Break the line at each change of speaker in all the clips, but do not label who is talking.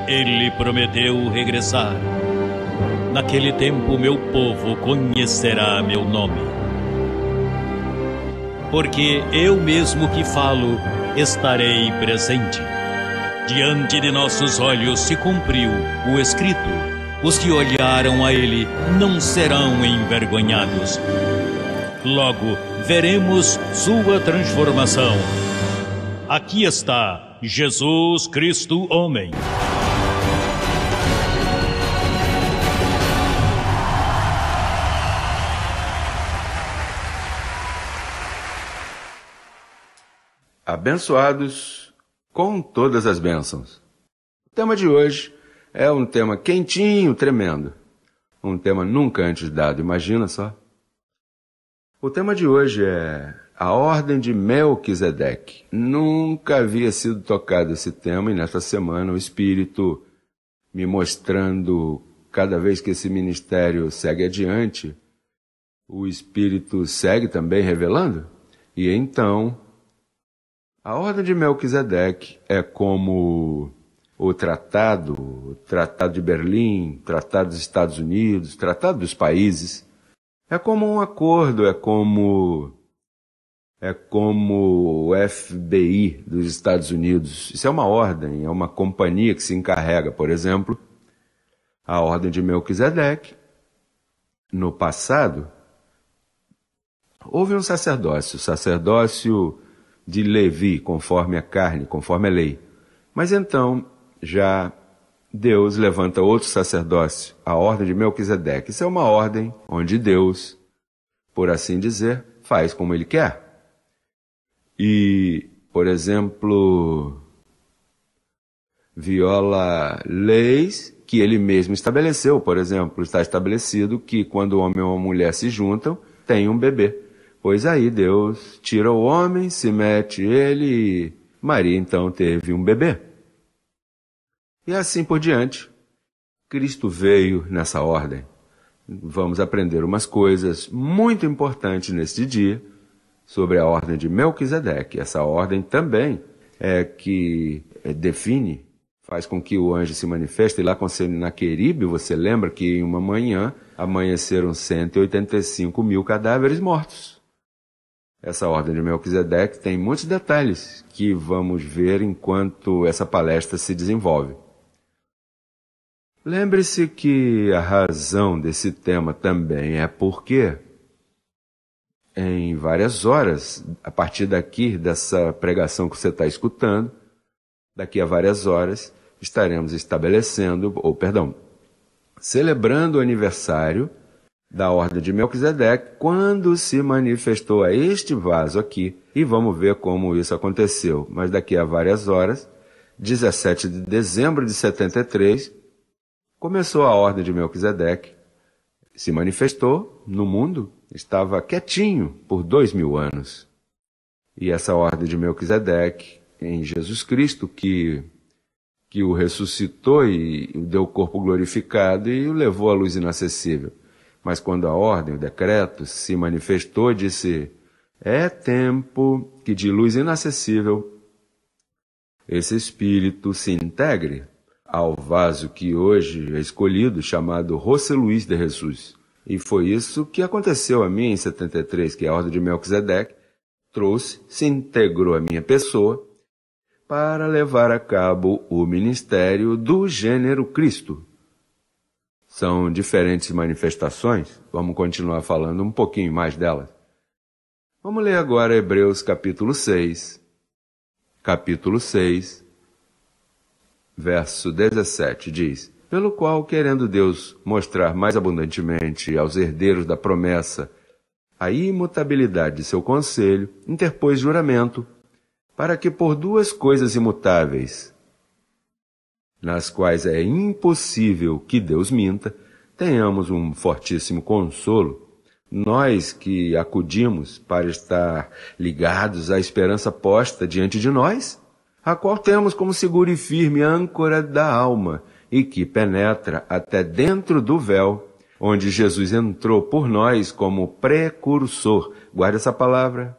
ele prometeu regressar. Naquele tempo meu povo conhecerá meu nome. Porque eu mesmo que falo, estarei presente. Diante de nossos olhos se cumpriu o escrito. Os que olharam a ele não serão envergonhados. Logo veremos sua transformação. Aqui está Jesus Cristo homem.
Abençoados com todas as bênçãos. O tema de hoje é um tema quentinho, tremendo. Um tema nunca antes dado, imagina só. O tema de hoje é a Ordem de Melquisedeque. Nunca havia sido tocado esse tema e nesta semana o Espírito me mostrando, cada vez que esse ministério segue adiante, o Espírito segue também revelando. E então, a Ordem de Melquisedeque é como o Tratado de Berlim, Tratado dos Estados Unidos, Tratado dos Países. É como um acordo, é como o FBI dos Estados Unidos. Isso é uma ordem, é uma companhia que se encarrega, por exemplo, a Ordem de Melquisedeque. No passado, houve um sacerdócio de Levi, conforme a carne, conforme a lei. Mas então, já Deus levanta outro sacerdócio, a Ordem de Melquisedeque. Isso é uma ordem onde Deus, por assim dizer, faz como ele quer. E, por exemplo, viola leis que ele mesmo estabeleceu. Por exemplo, está estabelecido que quando o homem e uma mulher se juntam, tem um bebê. Pois aí Deus tira o homem, se mete ele e Maria então teve um bebê. E assim por diante. Cristo veio nessa ordem. Vamos aprender umas coisas muito importantes neste dia sobre a ordem de Melquisedeque. Essa ordem também é que define, faz com que o anjo se manifeste. E lá com Senaqueribe, você lembra que em uma manhã amanheceram 185 mil cadáveres mortos. Essa ordem de Melquisedeque tem muitos detalhes que vamos ver enquanto essa palestra se desenvolve. Lembre-se que a razão desse tema também é porque, em várias horas, a partir daqui, dessa pregação que você está escutando, daqui a várias horas, estaremos celebrando o aniversário da Ordem de Melquisedeque, quando se manifestou a este vaso aqui, e vamos ver como isso aconteceu. Mas daqui a várias horas, 17 de dezembro de 73, começou a Ordem de Melquisedeque, se manifestou no mundo, estava quietinho por 2000 anos. E essa Ordem de Melquisedeque, em Jesus Cristo, que o ressuscitou e o deu o corpo glorificado e o levou à luz inacessível. Mas quando a ordem, o decreto, se manifestou, disse, é tempo que de luz inacessível esse Espírito se integre ao vaso que hoje é escolhido, chamado José Luiz de Jesus. E foi isso que aconteceu a mim em 73, que a Ordem de Melquisedeque se integrou à minha pessoa para levar a cabo o ministério do gênero Cristo. São diferentes manifestações, vamos continuar falando um pouquinho mais delas. Vamos ler agora Hebreus capítulo 6, verso 17, diz, pelo qual, querendo Deus mostrar mais abundantemente aos herdeiros da promessa a imutabilidade de seu conselho, interpôs juramento, para que por duas coisas imutáveis, nas quais é impossível que Deus minta, tenhamos um fortíssimo consolo, nós que acudimos para estar ligados à esperança posta diante de nós, a qual temos como segura e firme âncora da alma, e que penetra até dentro do véu, onde Jesus entrou por nós como precursor. Guarda essa palavra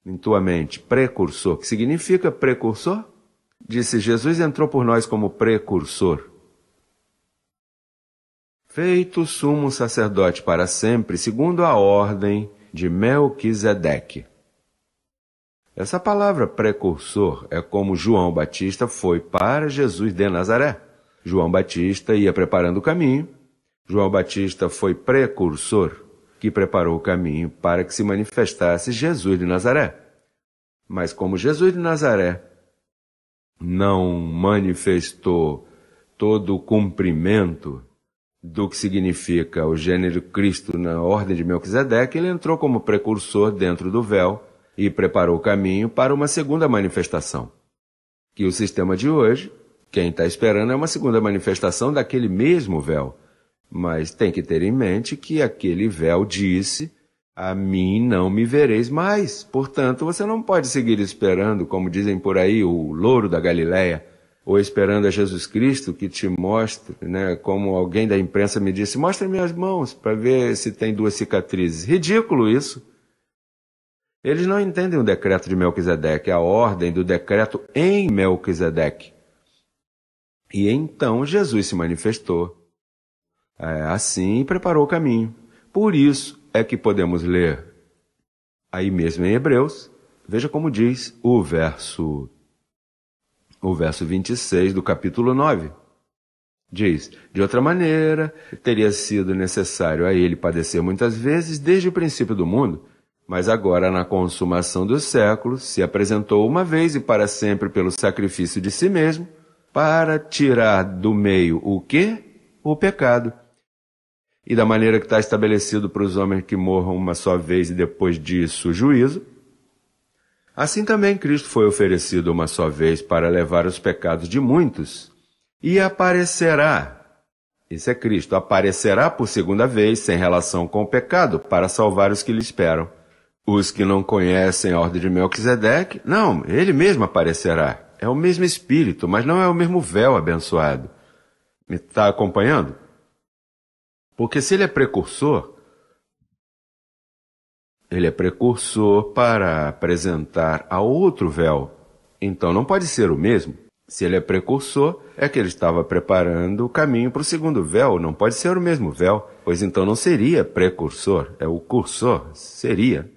em tua mente, precursor. O que significa precursor? Disse: Jesus entrou por nós como precursor, feito sumo sacerdote para sempre, segundo a ordem de Melquisedeque. Essa palavra precursor é como João Batista foi para Jesus de Nazaré. João Batista ia preparando o caminho. João Batista foi precursor, que preparou o caminho para que se manifestasse Jesus de Nazaré. Mas como Jesus de Nazaré não manifestou todo o cumprimento do que significa o gênero Cristo na ordem de Melquisedeque, ele entrou como precursor dentro do véu e preparou o caminho para uma segunda manifestação. Que o sistema de hoje, quem está esperando, é uma segunda manifestação daquele mesmo véu. Mas tem que ter em mente que aquele véu disse: a mim não me vereis mais. Portanto, você não pode seguir esperando, como dizem por aí, o louro da Galileia, ou esperando a Jesus Cristo que te mostre, né? Como alguém da imprensa me disse: mostre-me as mãos para ver se tem 2 cicatrizes. Ridículo isso. Eles não entendem o decreto de Melquisedeque, a ordem do decreto em Melquisedeque. E então Jesus se manifestou assim e preparou o caminho. Por isso é que podemos ler aí mesmo em Hebreus, veja como diz o verso 26 do capítulo 9. Diz: de outra maneira, teria sido necessário a ele padecer muitas vezes desde o princípio do mundo, mas agora, na consumação dos séculos, se apresentou uma vez e para sempre pelo sacrifício de si mesmo, para tirar do meio o quê? O pecado. E da maneira que está estabelecido para os homens que morram uma só vez e depois disso o juízo, assim também Cristo foi oferecido uma só vez para levar os pecados de muitos, e aparecerá, isso é Cristo, aparecerá por segunda vez sem relação com o pecado, para salvar os que lhe esperam. Os que não conhecem a ordem de Melquisedeque, não, ele mesmo aparecerá. É o mesmo Espírito, mas não é o mesmo véu abençoado. Me está acompanhando? Porque se ele é precursor para apresentar a outro véu. Então não pode ser o mesmo. Se ele é precursor, é que ele estava preparando o caminho para o segundo véu. Não pode ser o mesmo véu, pois então não seria precursor, é o cursor, seria.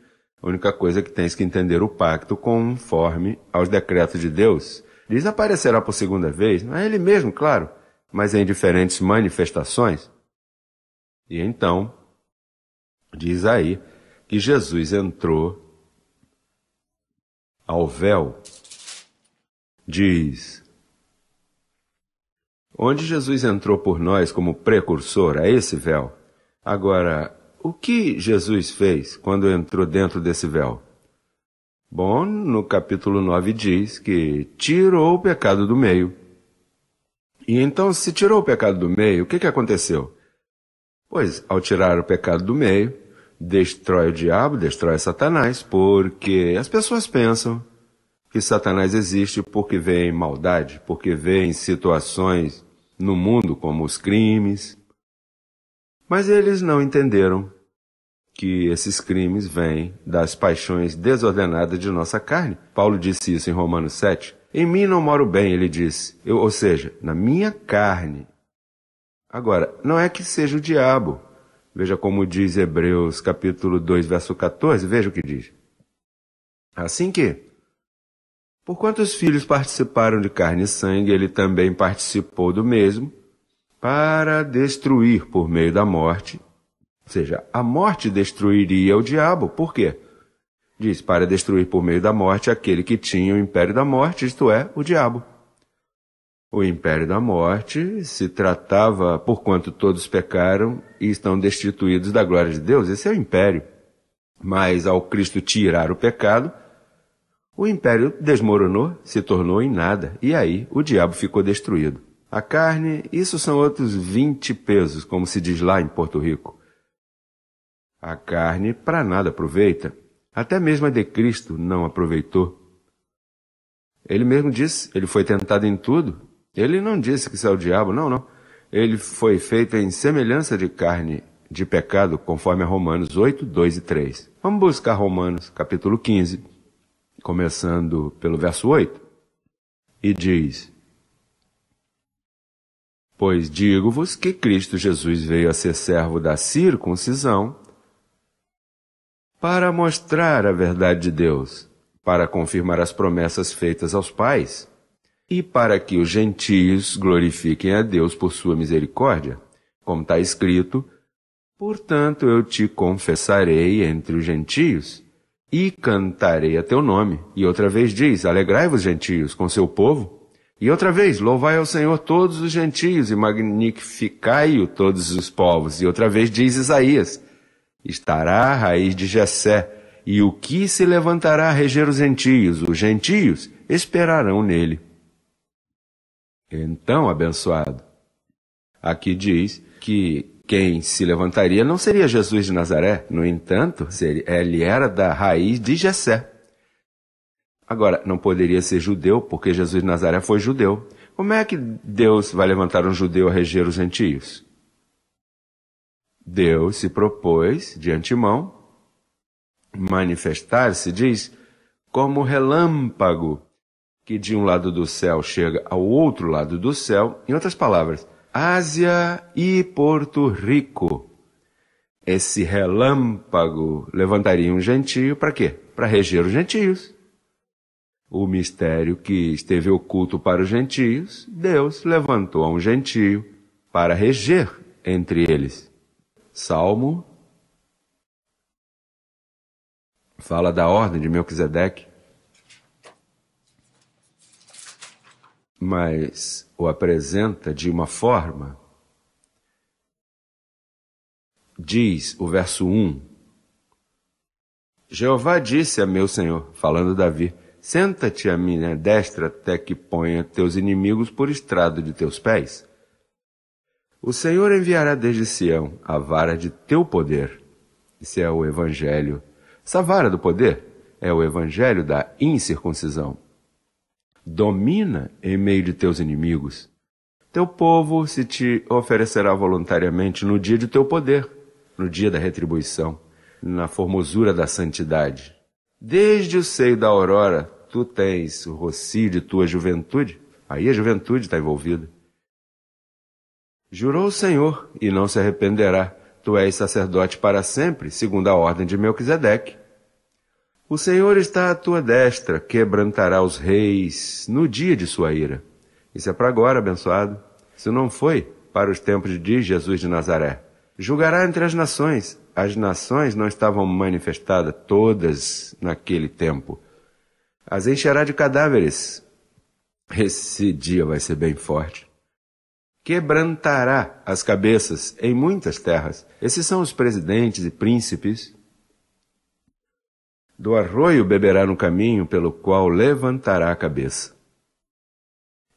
A única coisa que tens que entender o pacto conforme aos decretos de Deus. Diz: aparecerá por segunda vez, não é ele mesmo, claro, mas em diferentes manifestações. E então, diz aí que Jesus entrou ao véu. Diz: onde Jesus entrou por nós como precursor, a esse véu. Agora, o que Jesus fez quando entrou dentro desse véu? Bom, no capítulo 9 diz que tirou o pecado do meio. E então, se tirou o pecado do meio, o que aconteceu? Pois, ao tirar o pecado do meio, destrói o diabo, destrói Satanás, porque as pessoas pensam que Satanás existe porque vê em maldade, porque vê em situações no mundo como os crimes. Mas eles não entenderam que esses crimes vêm das paixões desordenadas de nossa carne. Paulo disse isso em Romanos 7. Em mim não moro bem, ele disse, ou seja, na minha carne. Agora, não é que seja o diabo. Veja como diz Hebreus capítulo 2, verso 14, veja o que diz. Assim que, porquanto os filhos participaram de carne e sangue, ele também participou do mesmo, para destruir por meio da morte. Ou seja, a morte destruiria o diabo. Por quê? Diz, para destruir por meio da morte aquele que tinha o império da morte, isto é, o diabo. O império da morte se tratava, porquanto todos pecaram e estão destituídos da glória de Deus. Esse é o império. Mas ao Cristo tirar o pecado, o império desmoronou, se tornou em nada. E aí o diabo ficou destruído. A carne, isso são outros 20 pesos, como se diz lá em Porto Rico. A carne para nada aproveita. Até mesmo a de Cristo não aproveitou. Ele mesmo disse, ele foi tentado em tudo. Ele não disse que isso é o diabo, não. Ele foi feito em semelhança de carne de pecado, conforme a Romanos 8, 2 e 3. Vamos buscar Romanos, capítulo 15, começando pelo verso 8. e diz: Pois digo-vos que Cristo Jesus veio a ser servo da circuncisão para mostrar a verdade de Deus, para confirmar as promessas feitas aos pais e para que os gentios glorifiquem a Deus por sua misericórdia. Como está escrito: Portanto eu te confessarei entre os gentios e cantarei a teu nome. E outra vez diz: Alegrai-vos, gentios, com seu povo. E outra vez: Louvai ao Senhor todos os gentios e magnificai-o todos os povos. E outra vez diz Isaías: Estará a raiz de Jessé, e o que se levantará a reger os gentios esperarão nele. Então, abençoado, aqui diz que quem se levantaria não seria Jesus de Nazaré. No entanto, ele era da raiz de Jessé. Agora, não poderia ser judeu, porque Jesus de Nazaré foi judeu. Como é que Deus vai levantar um judeu a reger os gentios? Deus se propôs, de antemão, manifestar-se, diz, como relâmpago, que de um lado do céu chega ao outro lado do céu. Em outras palavras, Ásia e Porto Rico. Esse relâmpago levantaria um gentio para quê? Para reger os gentios. O mistério que esteve oculto para os gentios, Deus levantou a um gentio para reger entre eles. Salmo fala da ordem de Melquisedeque, mas o apresenta de uma forma. Diz o verso 1: Jeová disse a meu Senhor, falando Davi: Senta-te à minha destra até que ponha teus inimigos por estrado de teus pés. O Senhor enviará desde Sião a vara de teu poder. Isso é o evangelho. Essa vara do poder é o evangelho da incircuncisão. Domina em meio de teus inimigos. Teu povo se te oferecerá voluntariamente no dia de teu poder, no dia da retribuição, na formosura da santidade. Desde o seio da aurora, tu tens o rocio de tua juventude. Aí a juventude está envolvida. Jurou o Senhor e não se arrependerá. Tu és sacerdote para sempre, segundo a ordem de Melquisedeque. O Senhor está à tua destra, quebrantará os reis no dia de sua ira. Isso é para agora, abençoado. Isso não foi para os tempos de Jesus de Nazaré. Julgará entre as nações. As nações não estavam manifestadas todas naquele tempo. As encherá de cadáveres. Esse dia vai ser bem forte. Quebrantará as cabeças em muitas terras. Esses são os presidentes e príncipes. Do arroio beberá no caminho pelo qual levantará a cabeça.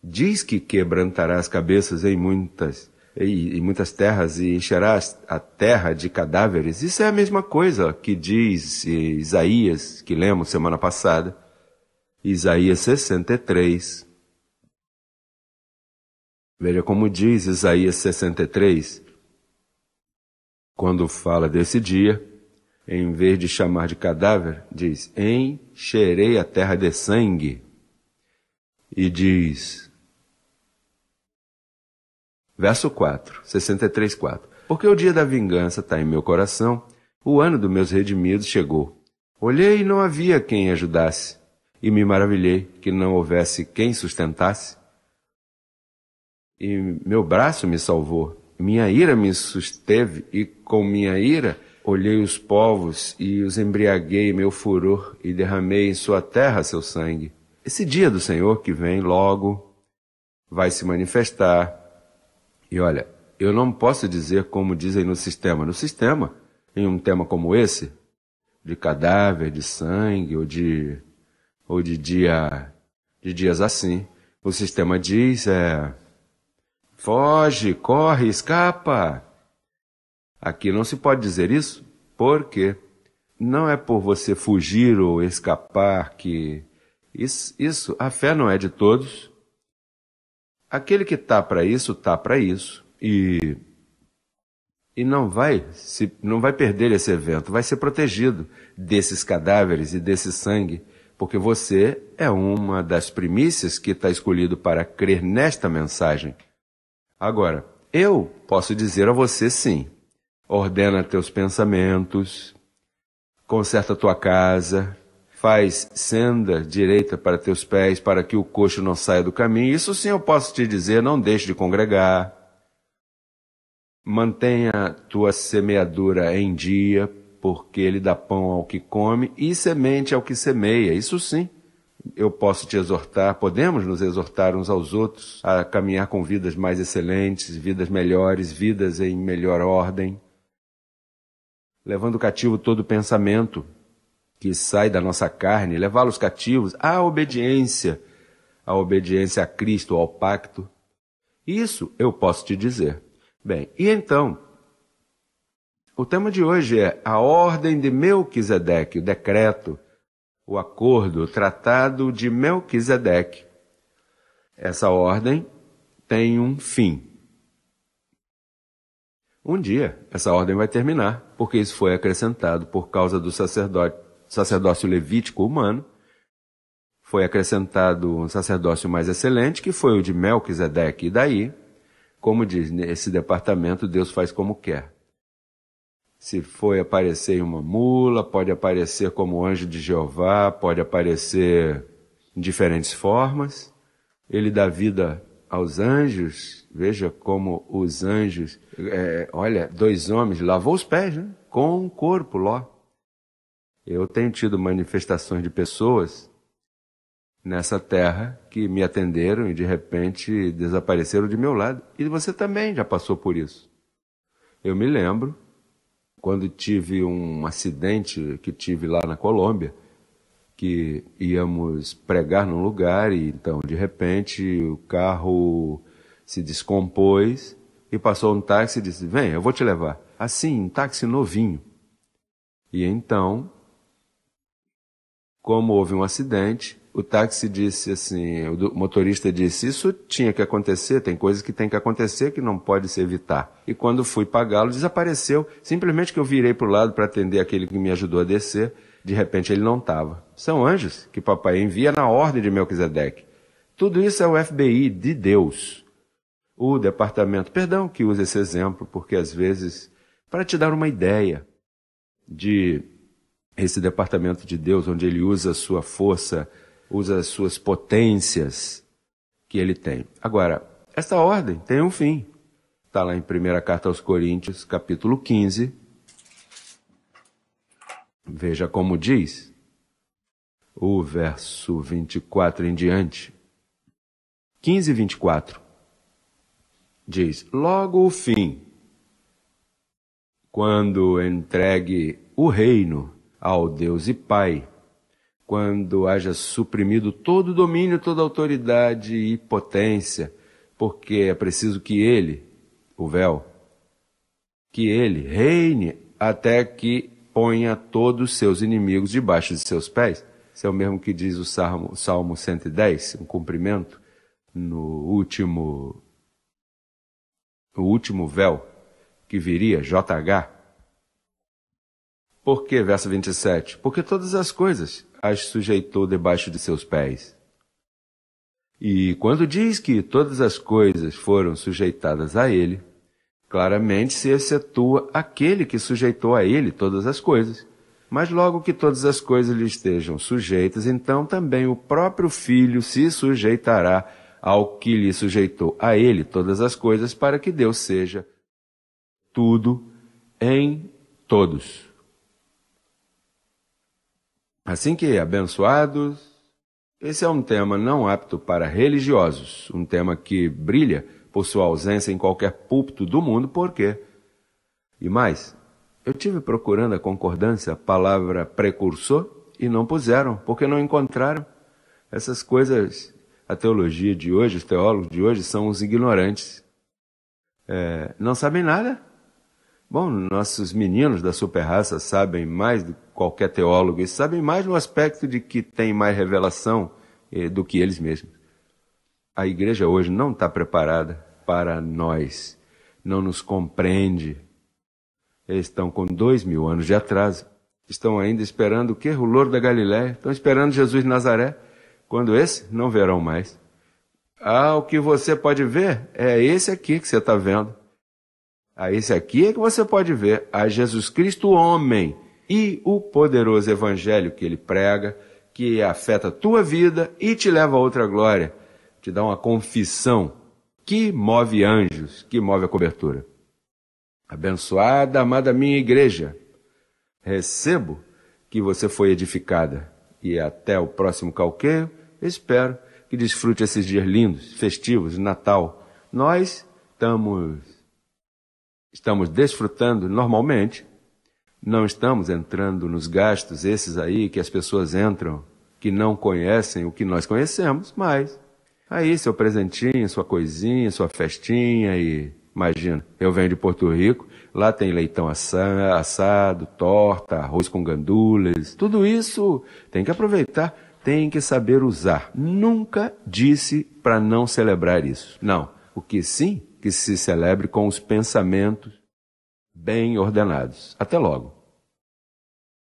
Diz que quebrantará as cabeças em muitas terras e encherá a terra de cadáveres. Isso é a mesma coisa que diz Isaías, que lemos semana passada. Isaías 63. Veja como diz Isaías 63, quando fala desse dia, em vez de chamar de cadáver, diz: encherei a terra de sangue. E diz, verso 4, 63, 4. Porque o dia da vingança está em meu coração, o ano dos meus redimidos chegou. Olhei e não havia quem ajudasse, e me maravilhei que não houvesse quem sustentasse. E meu braço me salvou, minha ira me susteve, e com minha ira olhei os povos e os embriaguei meu furor, e derramei em sua terra seu sangue. Esse dia do Senhor que vem logo vai se manifestar. E olha, eu não posso dizer como dizem no sistema. No sistema, em um tema como esse, de cadáver, de sangue, ou de dias assim, o sistema diz, foge, corre, escapa. Aqui não se pode dizer isso, porque não é por você fugir ou escapar que... Isso, a fé não é de todos. Aquele que está para isso, e não vai perder esse evento, vai ser protegido desses cadáveres e desse sangue, porque você é uma das primícias que está escolhido para crer nesta mensagem. Agora, eu posso dizer a você sim, ordena teus pensamentos, conserta tua casa, faz senda direita para teus pés, para que o coxo não saia do caminho. Isso sim eu posso te dizer, não deixe de congregar. Mantenha tua semeadura em dia, porque ele dá pão ao que come e semente ao que semeia. Isso sim, eu posso te exortar, podemos nos exortar uns aos outros a caminhar com vidas mais excelentes, vidas melhores, vidas em melhor ordem, levando cativo todo pensamento que sai da nossa carne, levá-los cativos à obediência a Cristo, ao pacto. Isso eu posso te dizer. Bem, e então, o tema de hoje é a ordem de Melquisedeque, o decreto, o acordo, o tratado de Melquisedeque. Essa ordem tem um fim. Um dia, essa ordem vai terminar, porque isso foi acrescentado por causa do sacerdócio levítico humano. Foi acrescentado um sacerdócio mais excelente, que foi o de Melquisedeque. E daí, como diz nesse departamento, Deus faz como quer. Se foi aparecer em uma mula, pode aparecer como anjo de Jeová, pode aparecer em diferentes formas. Ele dá vida aos anjos. Veja como os anjos... olha, 2 homens lavou os pés, né? Com o corpo, Ló. Eu tenho tido manifestações de pessoas nessa terra que me atenderam e de repente desapareceram de meu lado. E você também já passou por isso. Eu me lembro, quando tive um acidente que tive lá na Colômbia, que íamos pregar num lugar e então de repente o carro se descompôs e passou um táxi e disse, vem, eu vou te levar. Assim, um táxi novinho. E então, como houve um acidente, o táxi disse assim, o motorista disse, isso tinha que acontecer, tem coisas que tem que acontecer que não pode se evitar. E quando fui pagá-lo, desapareceu, simplesmente que eu virei para o lado para atender aquele que me ajudou a descer, de repente ele não estava. São anjos que papai envia na ordem de Melquisedeque. Tudo isso é o FBI de Deus. O departamento, perdão que use esse exemplo, porque às vezes, para te dar uma ideia de esse departamento de Deus, onde ele usa a sua força, usa as suas potências que ele tem. Agora, essa ordem tem um fim. Está lá em 1ª Carta aos Coríntios, capítulo 15. Veja como diz o verso 24 em diante. 15 e 24. Diz, logo o fim, quando entregue o reino ao Deus e Pai, quando haja suprimido todo o domínio, toda a autoridade e potência, porque é preciso que ele, o véu, que ele reine até que ponha todos os seus inimigos debaixo de seus pés. Esse é o mesmo que diz o Salmo 110, um cumprimento no último véu que viria, JH. Por que, verso 27? Porque todas as coisas as sujeitou debaixo de seus pés. E quando diz que todas as coisas foram sujeitadas a ele, claramente se excetua aquele que sujeitou a ele todas as coisas. Mas logo que todas as coisas lhe estejam sujeitas, então também o próprio Filho se sujeitará ao que lhe sujeitou a ele todas as coisas, para que Deus seja tudo em todos. Assim que, abençoados, esse é um tema não apto para religiosos, um tema que brilha por sua ausência em qualquer púlpito do mundo, por quê? E mais, eu tive procurando a concordância, a palavra precursor, e não puseram, porque não encontraram. Essas coisas, a teologia de hoje, os teólogos de hoje são os ignorantes. Não sabem nada. Bom, nossos meninos da super-raça sabem mais do que qualquer teólogo, e sabem mais no aspecto de que tem mais revelação do que eles mesmos. A igreja hoje não está preparada para nós, não nos compreende. Eles estão com 2000 anos de atraso. Estão ainda esperando o quê? O louro da Galileia. Estão esperando Jesus de Nazaré. Quando esse, não verão mais. Ah, o que você pode ver é esse aqui que você está vendo. Ah, esse aqui é que você pode ver. A Jesus Cristo, homem, e o poderoso evangelho que ele prega, que afeta a tua vida e te leva a outra glória. Te dá uma confissão que move anjos, que move a cobertura. Abençoada, amada minha igreja, recebo que você foi edificada. E até o próximo calqueio, espero que desfrute esses dias lindos, festivos, de Natal. Nós estamos desfrutando normalmente, não estamos entrando nos gastos esses aí que as pessoas entram, que não conhecem o que nós conhecemos, mas aí seu presentinho, sua coisinha, sua festinha e... Imagina, eu venho de Porto Rico, lá tem leitão assado, torta, arroz com gandules, tudo isso tem que aproveitar, tem que saber usar. Nunca disse para não celebrar isso. Não, o que sim, que se celebre com os pensamentos bem ordenados. Até logo.